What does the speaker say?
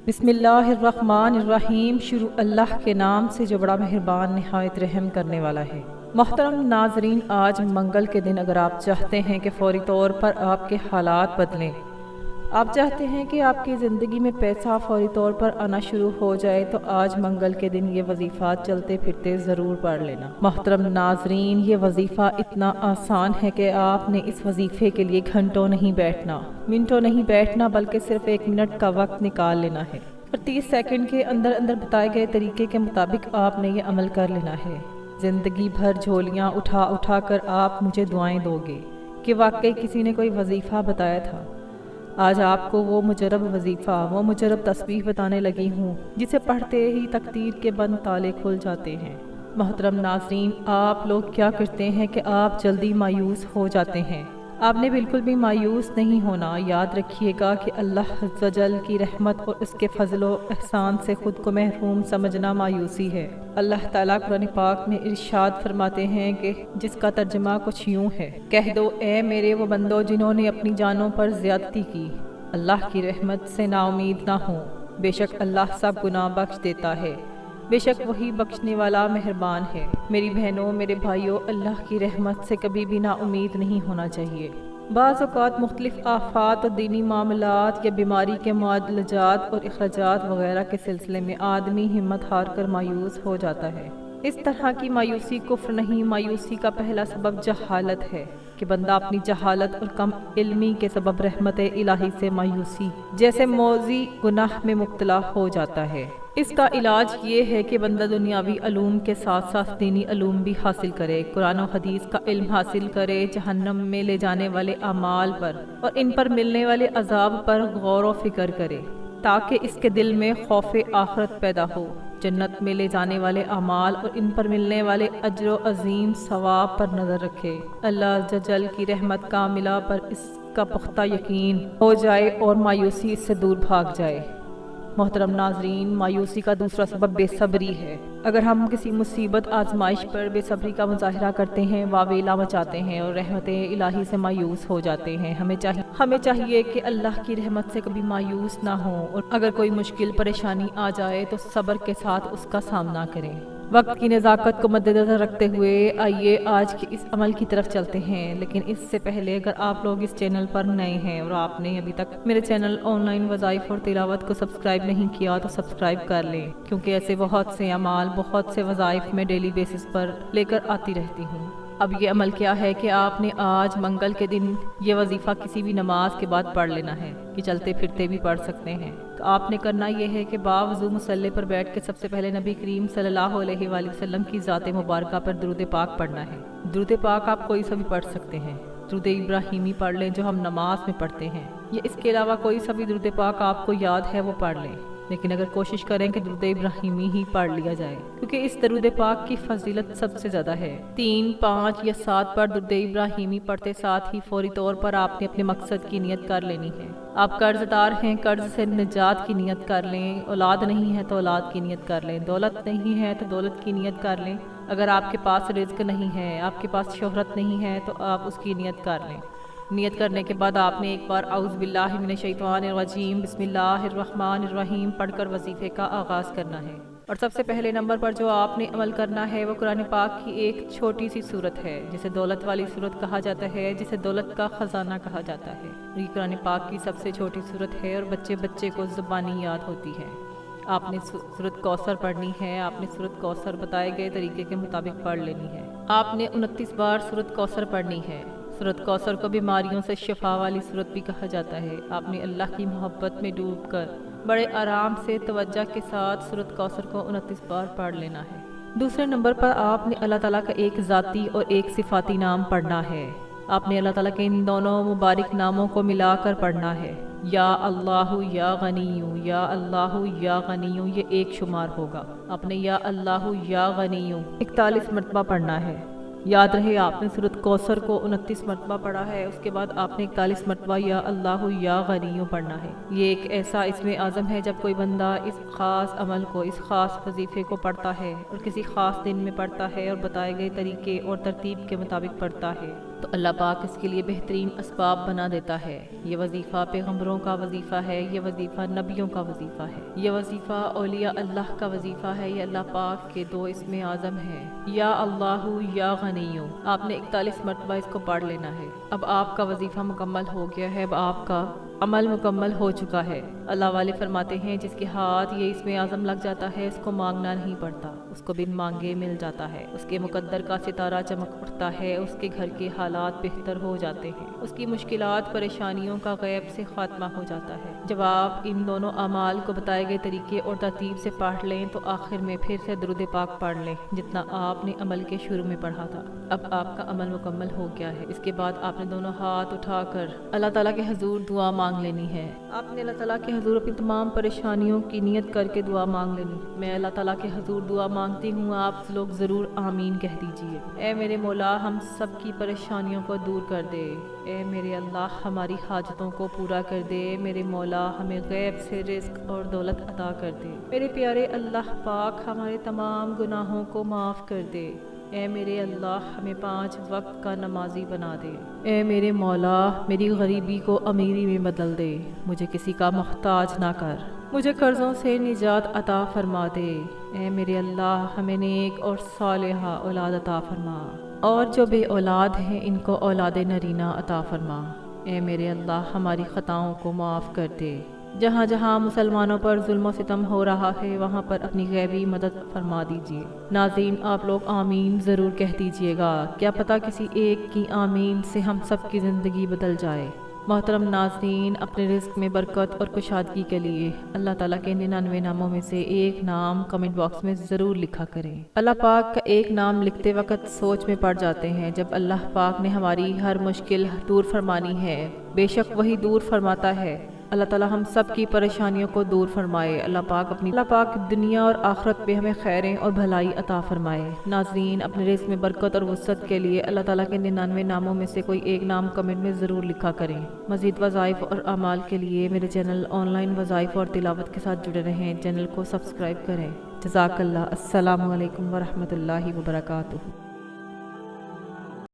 بسم اللہ الرحمن الرحیم۔ شروع اللہ کے نام سے جو بڑا مہربان نہایت رحم کرنے والا ہے۔ محترم ناظرین، آج منگل کے دن اگر آپ چاہتے ہیں کہ فوری طور پر آپ کے حالات بدلیں، آپ چاہتے ہیں کہ آپ کی زندگی میں پیسہ فوری طور پر آنا شروع ہو جائے، تو آج منگل کے دن یہ وظیفہ چلتے پھرتے ضرور پڑھ لینا۔ محترم ناظرین، یہ وظیفہ اتنا آسان ہے کہ آپ نے اس وظیفے کے لیے گھنٹوں نہیں بیٹھنا، منٹوں نہیں بیٹھنا، بلکہ صرف 1 منٹ کا وقت نکال لینا ہے اور 30 سیکنڈ کے اندر اندر بتائے گئے طریقے کے مطابق آپ نے یہ عمل کر لینا ہے۔ زندگی بھر جھولیاں اٹھا اٹھا کر آپ مجھے دعائیں دو گے کہ واقعی کسی نے کوئی وظیفہ بتایا تھا۔ آج آپ کو وہ مجرب وظیفہ، وہ مجرب تسبیح بتانے لگی ہوں جسے پڑھتے ہی تقدیر کے بند تالے کھل جاتے ہیں۔ محترم ناظرین، آپ لوگ کیا کرتے ہیں کہ آپ جلدی مایوس ہو جاتے ہیں۔ آپ نے بالکل بھی مایوس نہیں ہونا۔ یاد رکھیے گا کہ اللہ عز و جل کی رحمت اور اس کے فضل و احسان سے خود کو محروم سمجھنا مایوسی ہے۔ اللہ تعالیٰ قرآن پاک میں ارشاد فرماتے ہیں کہ جس کا ترجمہ کچھ یوں ہے، کہہ دو اے میرے وہ بندوں جنہوں نے اپنی جانوں پر زیادتی کی، اللہ کی رحمت سے نا امید نہ ہوں، بے شک اللہ سب گناہ بخش دیتا ہے، بے شک وہی بخشنے والا مہربان ہے۔ میری بہنوں، میرے بھائیوں، اللہ کی رحمت سے کبھی بھی نا امید نہیں ہونا چاہیے۔ بعض اوقات مختلف آفات اور دینی معاملات یا بیماری کے معالجات اور اخراجات وغیرہ کے سلسلے میں آدمی ہمت ہار کر مایوس ہو جاتا ہے۔ اس طرح کی مایوسی کفر نہیں، مایوسی کا پہلا سبب جہالت ہے کہ بندہ اپنی جہالت اور کم علمی کے سبب رحمت الہی سے مایوسی جیسے موذی گناہ میں مبتلا ہو جاتا ہے۔ اس کا علاج یہ ہے کہ بندہ دنیاوی علوم کے ساتھ ساتھ دینی علوم بھی حاصل کرے، قرآن و حدیث کا علم حاصل کرے، جہنم میں لے جانے والے اعمال پر اور ان پر ملنے والے عذاب پر غور و فکر کرے تاکہ اس کے دل میں خوف آخرت پیدا ہو، جنت میں لے جانے والے اعمال اور ان پر ملنے والے اجر و عظیم ثواب پر نظر رکھے، اللہ عز و جل کی رحمت کاملہ پر اس کا پختہ یقین ہو جائے اور مایوسی اس سے دور بھاگ جائے۔ محترم ناظرین، مایوسی کا دوسرا سبب بے صبری ہے۔ اگر ہم کسی مصیبت آزمائش پر بے صبری کا مظاہرہ کرتے ہیں، واویلا مچاتے ہیں اور رحمت الہی سے مایوس ہو جاتے ہیں، ہمیں چاہیے کہ اللہ کی رحمت سے کبھی مایوس نہ ہوں اور اگر کوئی مشکل پریشانی آ جائے تو صبر کے ساتھ اس کا سامنا کریں۔ وقت کی نزاکت کو مد نظر رکھتے ہوئے آئیے آج کے اس عمل کی طرف چلتے ہیں، لیکن اس سے پہلے اگر آپ لوگ اس چینل پر نئے ہیں اور آپ نے ابھی تک میرے چینل آن لائن وظائف اور تلاوت کو سبسکرائب نہیں کیا تو سبسکرائب کر لیں، کیونکہ ایسے بہت سے اعمال، بہت سے وظائف میں ڈیلی بیسس پر لے کر آتی رہتی ہوں۔ اب یہ عمل کیا ہے کہ آپ نے آج منگل کے دن یہ وظیفہ کسی بھی نماز کے بعد پڑھ لینا ہے، کہ چلتے پھرتے بھی پڑھ سکتے ہیں۔ تو آپ نے کرنا یہ ہے کہ باوضو مصلی پر بیٹھ کے سب سے پہلے نبی کریم صلی اللہ علیہ وآلہ وسلم کی ذات مبارکہ پر درود پاک پڑھنا ہے۔ درود پاک آپ کوئی سا بھی پڑھ سکتے ہیں، درود ابراہیمی پڑھ لیں جو ہم نماز میں پڑھتے ہیں، یا اس کے علاوہ کوئی سا بھی درود پاک آپ کو یاد ہے وہ پڑھ لیں، لیکن اگر کوشش کریں کہ درود ابراہیمی ہی پڑھ لیا جائے، کیونکہ اس درود پاک کی فضیلت سب سے زیادہ ہے۔ 3، 5 یا 7 بار درود ابراہیمی پڑھتے ساتھ ہی فوری طور پر آپ نے اپنے مقصد کی نیت کر لینی ہے۔ آپ قرض دار ہیں، قرض سے نجات کی نیت کر لیں، اولاد نہیں ہے تو اولاد کی نیت کر لیں، دولت نہیں ہے تو دولت کی نیت کر لیں، اگر آپ کے پاس رزق نہیں ہے، آپ کے پاس شہرت نہیں ہے تو آپ اس کی نیت کر لیں۔ نیت کرنے کے بعد آپ نے ایک بار اعوذ باللہ من الشیطان الرجیم بسم اللہ الرحمن الرحیم پڑھ کر وظیفے کا آغاز کرنا ہے۔ اور سب سے پہلے نمبر پر جو آپ نے عمل کرنا ہے وہ قرآن پاک کی ایک چھوٹی سی سورت ہے جسے دولت والی سورت کہا جاتا ہے، جسے دولت کا خزانہ کہا جاتا ہے۔ یہ قرآن پاک کی سب سے چھوٹی سورت ہے اور بچے بچے کو زبانی یاد ہوتی ہے۔ آپ نے سورت کوثر پڑھنی ہے۔ آپ نے سورت کوثر بتائے گئے طریقے کے مطابق پڑھ لینی ہے۔ آپ نے 29 بار سورت کوثر پڑھنی ہے۔ سورت کوثر کو بیماریوں سے شفا والی سورت بھی کہا جاتا ہے۔ آپ نے اللہ کی محبت میں ڈوب کر بڑے آرام سے توجہ کے ساتھ سورت کوثر کو 29 بار پڑھ لینا ہے۔ دوسرے نمبر پر آپ نے اللہ تعالیٰ کا ایک ذاتی اور ایک صفاتی نام پڑھنا ہے۔ آپ نے اللہ تعالیٰ کے ان دونوں مبارک ناموں کو ملا کر پڑھنا ہے۔ یا اللہ یا غنیو، یا اللہ یا غنیو، یہ ایک شمار ہوگا۔ آپ نے یا اللہ یا غنیو 41 مرتبہ پڑھنا ہے۔ یاد رہے آپ نے سورت کوثر کو 29 مرتبہ پڑھا ہے، اس کے بعد آپ نے 41 مرتبہ یا اللہ یا غنیو پڑھنا ہے۔ یہ ایک ایسا اسم اعظم ہے جب کوئی بندہ اس خاص عمل کو، اس خاص وظیفے کو پڑھتا ہے اور کسی خاص دن میں پڑھتا ہے اور بتائے گئے طریقے اور ترتیب کے مطابق پڑھتا ہے تو اللہ پاک اس کے لیے بہترین اسباب بنا دیتا ہے۔ یہ وظیفہ پیغمبروں کا وظیفہ ہے، یہ وظیفہ نبیوں کا وظیفہ ہے، یہ وظیفہ اولیاء اللہ کا وظیفہ ہے، یہ اللہ پاک کے 2 اسم اعظم ہیں، یا اللہ یا غنیو۔ آپ نے 41 مرتبہ اس کو پڑھ لینا ہے۔ اب آپ کا وظیفہ مکمل ہو گیا ہے، اب آپ کا عمل مکمل ہو چکا ہے۔ اللہ والے فرماتے ہیں جس کے ہاتھ یہ اسم اعظم لگ جاتا ہے اس کو مانگنا نہیں پڑتا، اس کو بن مانگے مل جاتا ہے، اس کے مقدر کا ستارہ چمک اٹھتا ہے، اس کے گھر کے حالات بہتر ہو جاتے ہیں، اس کی مشکلات پریشانیوں کا غیب سے خاتمہ ہو جاتا ہے۔ جب آپ ان دونوں اعمال کو بتائے گئے طریقے اور ترتیب سے پڑھ لیں تو آخر میں پھر سے درود پاک پڑھ لیں جتنا آپ نے عمل کے شروع میں پڑھا تھا۔ اب آپ کا عمل مکمل ہو گیا ہے۔ اس کے بعد آپ نے دونوں ہاتھ اٹھا کر اللہ تعالیٰ کے حضور دعا مانگ لینی ہے۔ آپ نے اللہ تعالیٰ کے حضور اپنی تمام پریشانیوں کی نیت کر کے دعا مانگ لینی۔ میں اللہ تعالیٰ کے حضور دعا مانگتی ہوں، آپ لوگ ضرور آمین کہہ دیجئے۔ اے میرے مولا ہم سب کی پریشانیوں کو دور کر دے، اے میرے اللہ ہماری حاجتوں کو پورا کر دے، میرے مولا ہمیں غیب سے رزق اور دولت عطا کر دے، میرے پیارے اللہ پاک ہمارے تمام گناہوں کو معاف کر دے، اے میرے اللہ ہمیں 5 وقت کا نمازی بنا دے، اے میرے مولا میری غریبی کو امیری میں بدل دے، مجھے کسی کا محتاج نہ کر، مجھے قرضوں سے نجات عطا فرما دے، اے میرے اللہ ہمیں نیک اور صالحہ اولاد عطا فرما، اور جو بے اولاد ہیں ان کو اولاد نرینہ عطا فرما، اے میرے اللہ ہماری خطاؤں کو معاف کر دے، جہاں جہاں مسلمانوں پر ظلم و ستم ہو رہا ہے وہاں پر اپنی غیبی مدد فرما دیجیے۔ ناظرین آپ لوگ آمین ضرور کہہ دیجیے گا، کیا پتہ کسی ایک کی آمین سے ہم سب کی زندگی بدل جائے۔ محترم ناظرین اپنے رزق میں برکت اور کشادگی کے لیے اللہ تعالیٰ کے 99 ناموں میں سے ایک نام کمنٹ باکس میں ضرور لکھا کریں۔ اللہ پاک کا ایک نام لکھتے وقت سوچ میں پڑ جاتے ہیں، جب اللہ پاک نے ہماری ہر مشکل دور فرمانی ہے بے شک وہی دور فرماتا ہے۔ اللہ تعالیٰ ہم سب کی پریشانیوں کو دور فرمائے۔ اللہ پاک دنیا اور آخرت میں ہمیں خیریں اور بھلائی عطا فرمائے۔ ناظرین اپنے رزق میں برکت اور وسعت کے لیے اللہ تعالیٰ کے 99 ناموں میں سے کوئی ایک نام کمنٹ میں ضرور لکھا کریں۔ مزید وظائف اور اعمال کے لیے میرے چینل آن لائن وظائف اور تلاوت کے ساتھ جڑے رہیں، چینل کو سبسکرائب کریں۔ جزاک اللہ۔ السلام علیکم ورحمۃ اللہ وبرکاتہ۔